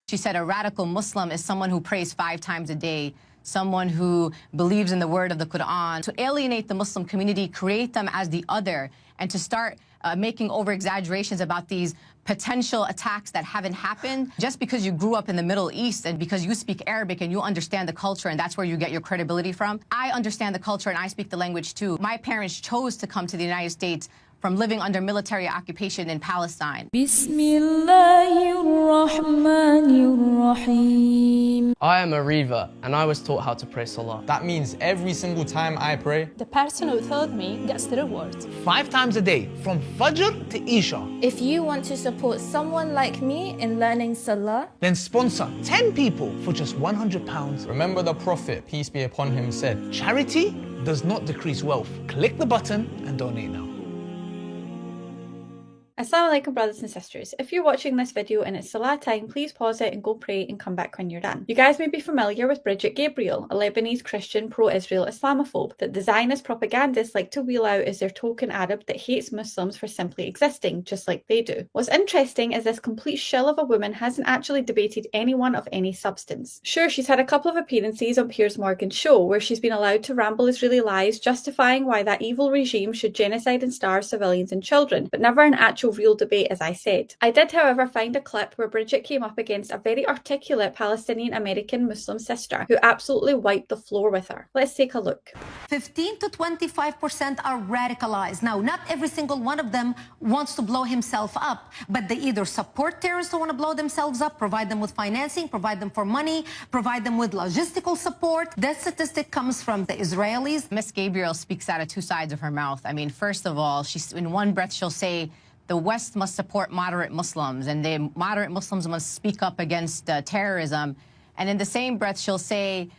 She said a radical Muslim is someone who prays 5 times a day, someone who believes in the word of the Quran. To alienate the Muslim community, create them as the other, and to start making over-exaggerations about these potential attacks that haven't happened just because you grew up in the Middle East and because you speak Arabic and you understand the culture and that's where you get your credibility from. I understand the culture and I speak the language too. My parents chose to come to the United States from living under military occupation in Palestine. Bismillahirrahmanirrahim. I am a Reva and I was taught how to pray Salah. That means every single time I pray, the person who taught me gets the reward. 5 times a day, from Fajr to Isha. If you want to support someone like me in learning Salah, then sponsor 10 people for just £100. Remember the Prophet, peace be upon him, said, charity does not decrease wealth. Click the button and donate now. Assalamu alaikum brothers and sisters. If you're watching this video and it's Salah time, please pause it and go pray and come back when you're done. You guys may be familiar with Bridget Gabriel, a Lebanese Christian pro-Israel Islamophobe that the Zionist propagandists like to wheel out as their token Arab that hates Muslims for simply existing, just like they do. What's interesting is this complete shill of a woman hasn't actually debated anyone of any substance. Sure, she's had a couple of appearances on Piers Morgan's show where she's been allowed to ramble Israeli lies justifying why that evil regime should genocide and starve civilians and children, but never an actual real debate, as I said. I did, however, find a clip where Bridget came up against a very articulate Palestinian American Muslim sister who absolutely wiped the floor with her. Let's take a look. 15 to 25% are radicalized. Now, not every single one of them wants to blow himself up, but they either support terrorists who want to blow themselves up, provide them with financing, provide them for money, provide them with logistical support. That statistic comes from the Israelis. Miss Gabriel speaks out of 2 sides of her mouth. I mean, first of all, she's in one breath she'll say the West must support moderate Muslims and the moderate Muslims must speak up against terrorism. And in the same breath, she'll say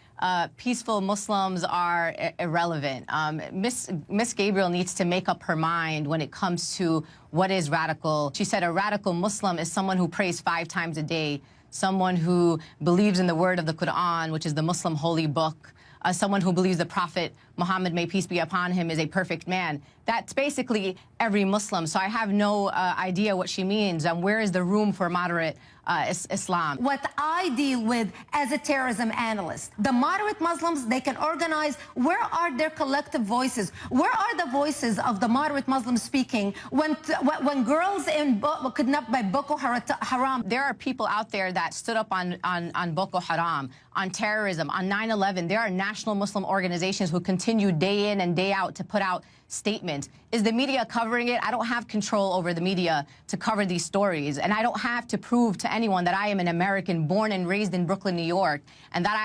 peaceful Muslims are irrelevant. Miss Gabriel needs to make up her mind when it comes to what is radical. She said a radical Muslim is someone who prays 5 times a day, someone who believes in the word of the Quran, which is the Muslim holy book, someone who believes the Prophet Muhammad, may peace be upon him, is a perfect man. That's basically every Muslim. So I have no idea what she means. Where is the room for moderate Islam? What I deal with as a terrorism analyst, the moderate Muslims, they can organize. Where are their collective voices? Where are the voices of the moderate Muslims speaking when girls were kidnapped by Boko Haram? There are people out there that stood up on Boko Haram, on terrorism, on 9/11. There are national Muslim organizations who continue day in and day out to put out statements. Is the media covering it? I don't have control over the media to cover these stories, and I don't have to prove to anyone that I am an American born and raised in Brooklyn, New York, and that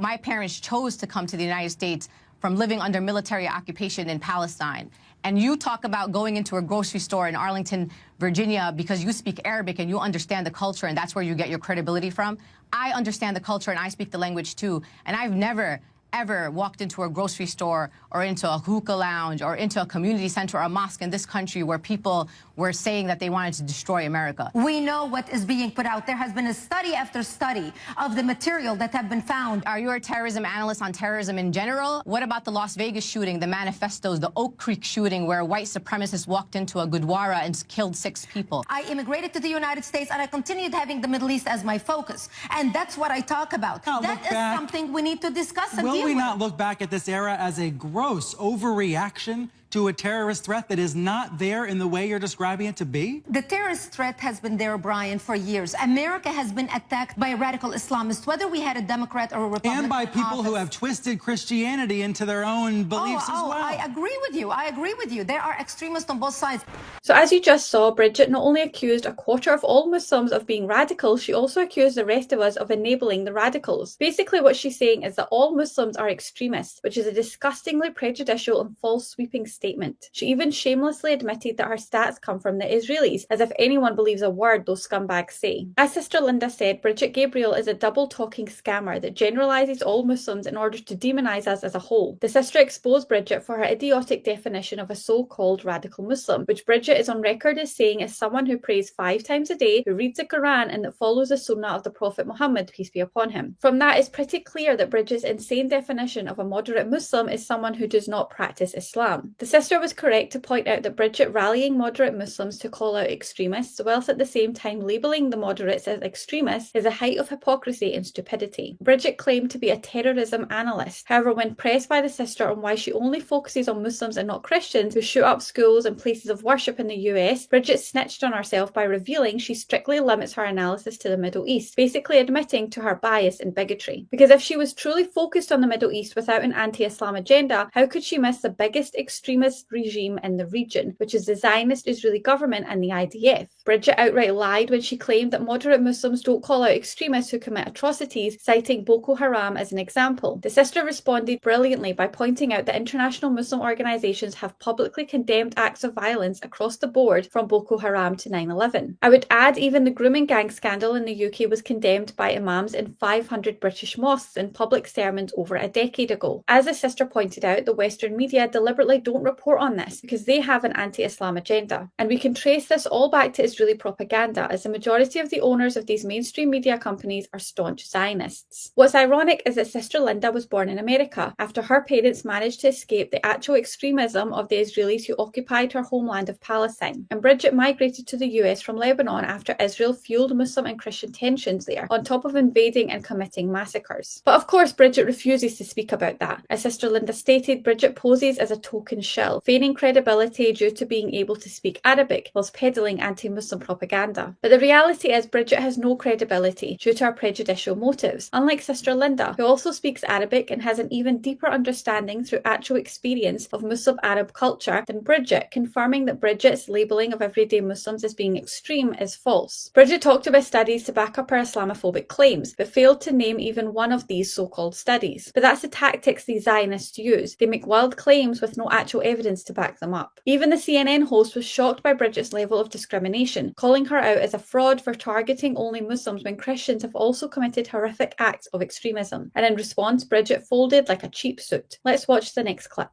my parents chose to come to the United States from living under military occupation in Palestine. And you talk about going into a grocery store in Arlington, Virginia, because you speak Arabic and you understand the culture and that's where you get your credibility from. I understand the culture and I speak the language too, and I've never ever walked into a grocery store or into a hookah lounge or into a community center or a mosque in this country where people were saying that they wanted to destroy America. We know what is being put out. There has been a study after study of the material that have been found. Are you a terrorism analyst on terrorism in general? What about the Las Vegas shooting, the manifestos, the Oak Creek shooting where white supremacists walked into a Gurdwara and killed 6 people? I immigrated to the United States and I continued having the Middle East as my focus. And that's what I talk about. That is something we need to discuss and deal with. Will we not look back at this era as a gross overreaction to a terrorist threat that is not there in the way you're describing it to be? The terrorist threat has been there, Brian, for years. America has been attacked by radical Islamists, whether we had a Democrat or a Republican. And by people who have twisted Christianity into their own beliefs as well. I agree with you. I agree with you. There are extremists on both sides. So as you just saw, Bridget not only accused a quarter of all Muslims of being radical, she also accused the rest of us of enabling the radicals. Basically what she's saying is that all Muslims are extremists, which is a disgustingly prejudicial and false sweeping statement. She even shamelessly admitted that her stats come from the Israelis, as if anyone believes a word those scumbags say. As Sister Linda said, Bridget Gabriel is a double-talking scammer that generalises all Muslims in order to demonise us as a whole. The sister exposed Bridget for her idiotic definition of a so-called radical Muslim, which Bridget is on record as saying is someone who prays 5 times a day, who reads the Quran and that follows the Sunnah of the Prophet Muhammad, peace be upon him. From that, it's pretty clear that Bridget's insane definition of a moderate Muslim is someone who does not practice Islam. The The sister was correct to point out that Bridget rallying moderate Muslims to call out extremists, whilst at the same time labelling the moderates as extremists, is a height of hypocrisy and stupidity. Bridget claimed to be a terrorism analyst. However, when pressed by the sister on why she only focuses on Muslims and not Christians who shoot up schools and places of worship in the US, Bridget snitched on herself by revealing she strictly limits her analysis to the Middle East, basically admitting to her bias and bigotry. Because if she was truly focused on the Middle East without an anti-Islam agenda, how could she miss the biggest extremist regime in the region, which is the Zionist Israeli government and the IDF? Bridget outright lied when she claimed that moderate Muslims don't call out extremists who commit atrocities, citing Boko Haram as an example. The sister responded brilliantly by pointing out that international Muslim organisations have publicly condemned acts of violence across the board from Boko Haram to 9/11. I would add even the grooming gang scandal in the UK was condemned by imams in 500 British mosques in public sermons over a decade ago. As the sister pointed out, the Western media deliberately don't report on this because they have an anti-Islam agenda. And we can trace this all back to Israeli propaganda, as the majority of the owners of these mainstream media companies are staunch Zionists. What's ironic is that Sister Linda was born in America after her parents managed to escape the actual extremism of the Israelis who occupied her homeland of Palestine. And Bridget migrated to the US from Lebanon after Israel fueled Muslim and Christian tensions there, on top of invading and committing massacres. But of course, Bridget refuses to speak about that. As Sister Linda stated, Bridget poses as a token shill, feigning credibility due to being able to speak Arabic whilst peddling anti-Muslim propaganda. But the reality is Bridget has no credibility due to her prejudicial motives, unlike Sister Linda, who also speaks Arabic and has an even deeper understanding through actual experience of Muslim Arab culture than Bridget, confirming that Bridget's labelling of everyday Muslims as being extreme is false. Bridget talked about studies to back up her Islamophobic claims, but failed to name even one of these so-called studies. But that's the tactics these Zionists use. They make wild claims with no actual evidence to back them up. Even the CNN host was shocked by Bridget's level of discrimination, calling her out as a fraud for targeting only Muslims when Christians have also committed horrific acts of extremism. And in response, Bridget folded like a cheap suit. Let's watch the next clip.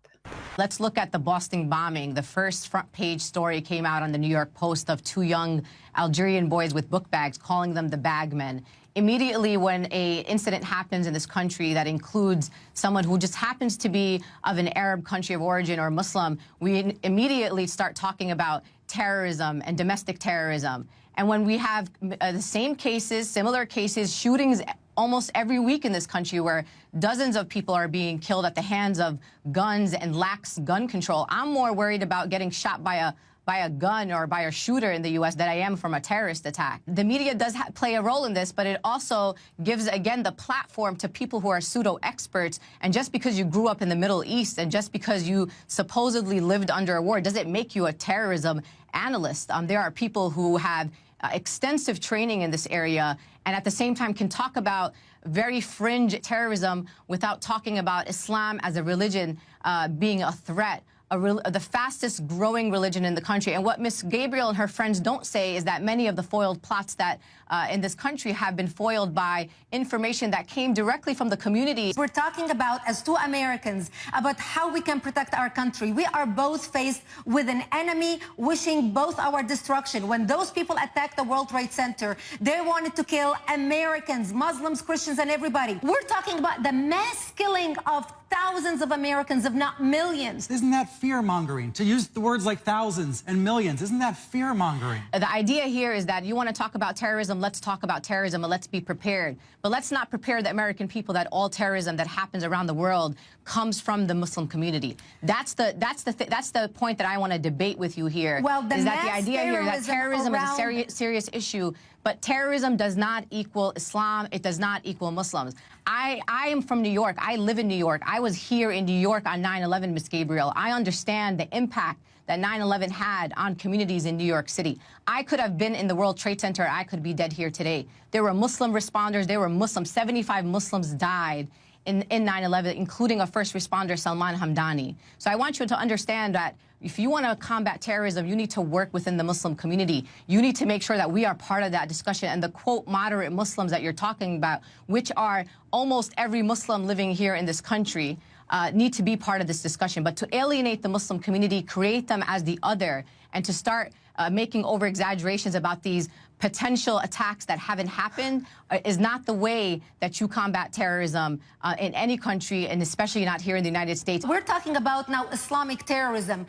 Let's look at the Boston bombing. The first front page story came out on the New York Post of two young Algerian boys with book bags, calling them the bagmen. Immediately when an incident happens in this country that includes someone who just happens to be of an Arab country of origin or Muslim, we immediately start talking about terrorism and domestic terrorism. And when we have the same cases, similar cases, shootings almost every week in this country where dozens of people are being killed at the hands of guns and lax gun control, I'm more worried about getting shot by a gun or by a shooter in the U.S. than I am from a terrorist attack. The media does play a role in this, but it also gives, again, the platform to people who are pseudo-experts. And just because you grew up in the Middle East and just because you supposedly lived under a war doesn't make you a terrorism analyst. There are people who have extensive training in this area and at the same time can talk about very fringe terrorism without talking about Islam as a religion being a threat. The fastest growing religion in the country. And what Ms. Gabriel and her friends don't say is that many of the foiled plots that in this country have been foiled by information that came directly from the community. We're talking about, as two Americans, about how we can protect our country. We are both faced with an enemy wishing both our destruction. When those people attacked the World Trade Center, they wanted to kill Americans, Muslims, Christians, and everybody. We're talking about the mass killing of thousands of Americans, if not millions. Isn't that fear-mongering? To use the words like thousands and millions, isn't that fear-mongering? The idea here is that you want to talk about terrorism, let's talk about terrorism and let's be prepared. But let's not prepare the American people that all terrorism that happens around the world comes from the Muslim community. That's the point that I want to debate with you here. Well, is that the idea here that terrorism is a serious issue, but terrorism does not equal Islam. It does not equal Muslims. I am from New York. I live in New York. I was here in New York on 9/11, Ms. Gabriel. I understand the impact that 9/11 had on communities in New York City. I could have been in the World Trade Center. I could be dead here today. There were Muslim responders. There were Muslims. 75 Muslims died in 9/11, including a first responder, Salman Hamdani. So I want you to understand that if you want to combat terrorism, you need to work within the Muslim community. You need to make sure that we are part of that discussion. And the, quote, moderate Muslims that you're talking about, which are almost every Muslim living here in this country, need to be part of this discussion. But to alienate the Muslim community, create them as the other, and to start making over-exaggerations about these potential attacks that haven't happened is not the way that you combat terrorism in any country, and especially not here in the United States. We're talking about now Islamic terrorism.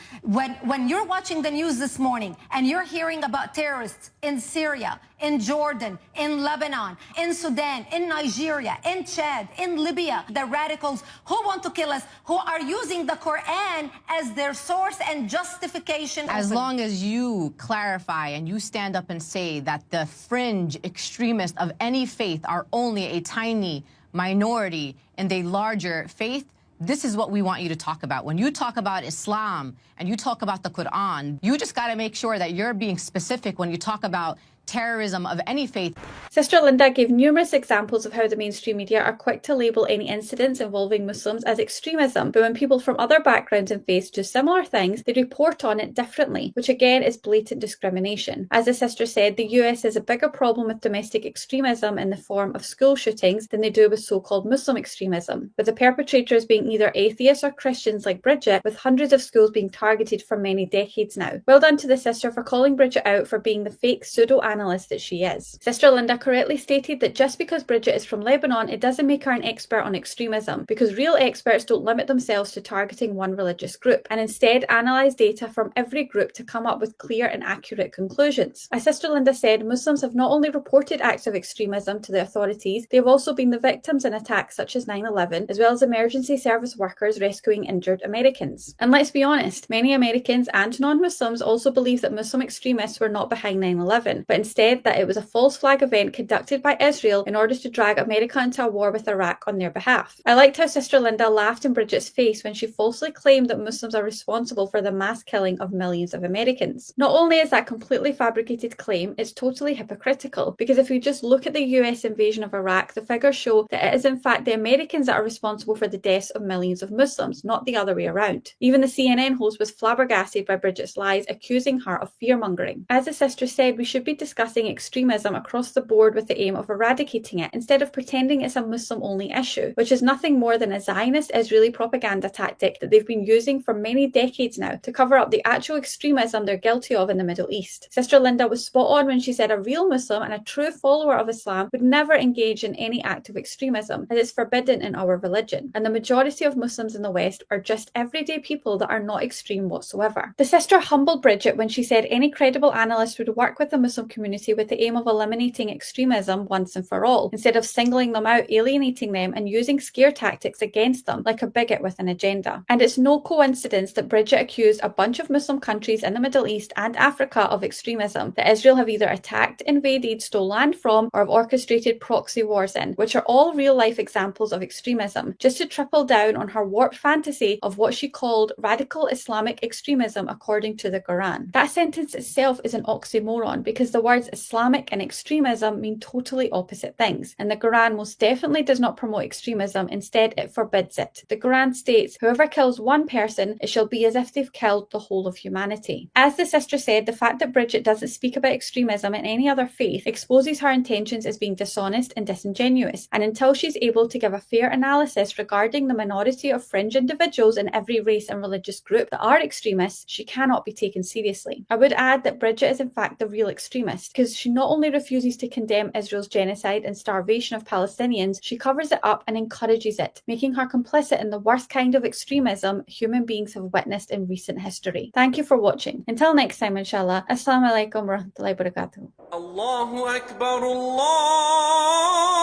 When you're watching the news this morning and you're hearing about terrorists in Syria, in Jordan, in Lebanon, in Sudan, in Nigeria, in Chad, in Libya, the radicals who want to kill us, who are using the Quran as their source and justification. As long as you clarify and you stand up and say that the fringe extremists of any faith are only a tiny minority in the larger faith, this is what we want you to talk about. When you talk about Islam and you talk about the Quran, you just got to make sure that you're being specific when you talk about terrorism of any faith. Sister Linda gave numerous examples of how the mainstream media are quick to label any incidents involving Muslims as extremism, but when people from other backgrounds and faiths do similar things, they report on it differently, which again is blatant discrimination. As the sister said, the US has a bigger problem with domestic extremism in the form of school shootings than they do with so-called Muslim extremism, with the perpetrators being either atheists or Christians like Bridget, with hundreds of schools being targeted for many decades now. Well done to the sister for calling Bridget out for being the fake pseudo-analyst that she is. Sister Linda correctly stated that just because Bridget is from Lebanon, it doesn't make her an expert on extremism, because real experts don't limit themselves to targeting one religious group, and instead analyse data from every group to come up with clear and accurate conclusions. As Sister Linda said, Muslims have not only reported acts of extremism to the authorities, they have also been the victims in attacks such as 9/11, as well as emergency service workers rescuing injured Americans. And let's be honest, many Americans and non-Muslims also believe that Muslim extremists were not behind 9/11, but instead that it was a false flag event conducted by Israel in order to drag America into a war with Iraq on their behalf. I liked how Sister Linda laughed in Bridget's face when she falsely claimed that Muslims are responsible for the mass killing of millions of Americans. Not only is that completely fabricated claim, it's totally hypocritical, because if you just look at the US invasion of Iraq, the figures show that it is in fact the Americans that are responsible for the deaths of millions of Muslims, not the other way around. Even the CNN host was flabbergasted by Bridget's lies, accusing her of fear-mongering. As the sister said, we should be discussing extremism across the board with the aim of eradicating it, instead of pretending it's a Muslim-only issue, which is nothing more than a Zionist Israeli propaganda tactic that they've been using for many decades now to cover up the actual extremism they're guilty of in the Middle East. Sister Linda was spot on when she said a real Muslim and a true follower of Islam would never engage in any act of extremism, as it's forbidden in our religion, and the majority of Muslims in the West are just everyday people that are not extreme whatsoever. The sister humbled Bridget when she said any credible analyst would work with the Muslim community with the aim of eliminating extremism once and for all, instead of singling them out, alienating them, and using scare tactics against them like a bigot with an agenda. And it's no coincidence that Bridget accused a bunch of Muslim countries in the Middle East and Africa of extremism that Israel have either attacked, invaded, stole land from, or have orchestrated proxy wars in, which are all real-life examples of extremism, just to triple down on her warped fantasy of what she called radical Islamic extremism according to the Quran. That sentence itself is an oxymoron, because the words Islamic and extremism mean totally opposite things, and the Quran most definitely does not promote extremism. Instead, it forbids it. The Quran states, whoever kills one person, it shall be as if they've killed the whole of humanity. As the sister said, the fact that Bridget doesn't speak about extremism in any other faith exposes her intentions as being dishonest and disingenuous, and until she's able to give a fair analysis regarding the minority of fringe individuals in every race and religious group that are extremists, she cannot be taken seriously. I would add that Bridget is in fact the real extremist, because she not only refuses to condemn Israel's genocide and starvation of Palestinians, she covers it up and encourages it, making her complicit in the worst kind of extremism human beings have witnessed in recent history. Thank you for watching. Until next time, inshallah. Assalamu alaikum wa rahmatullahi wa barakatuh. Allahu Akbar, Allah.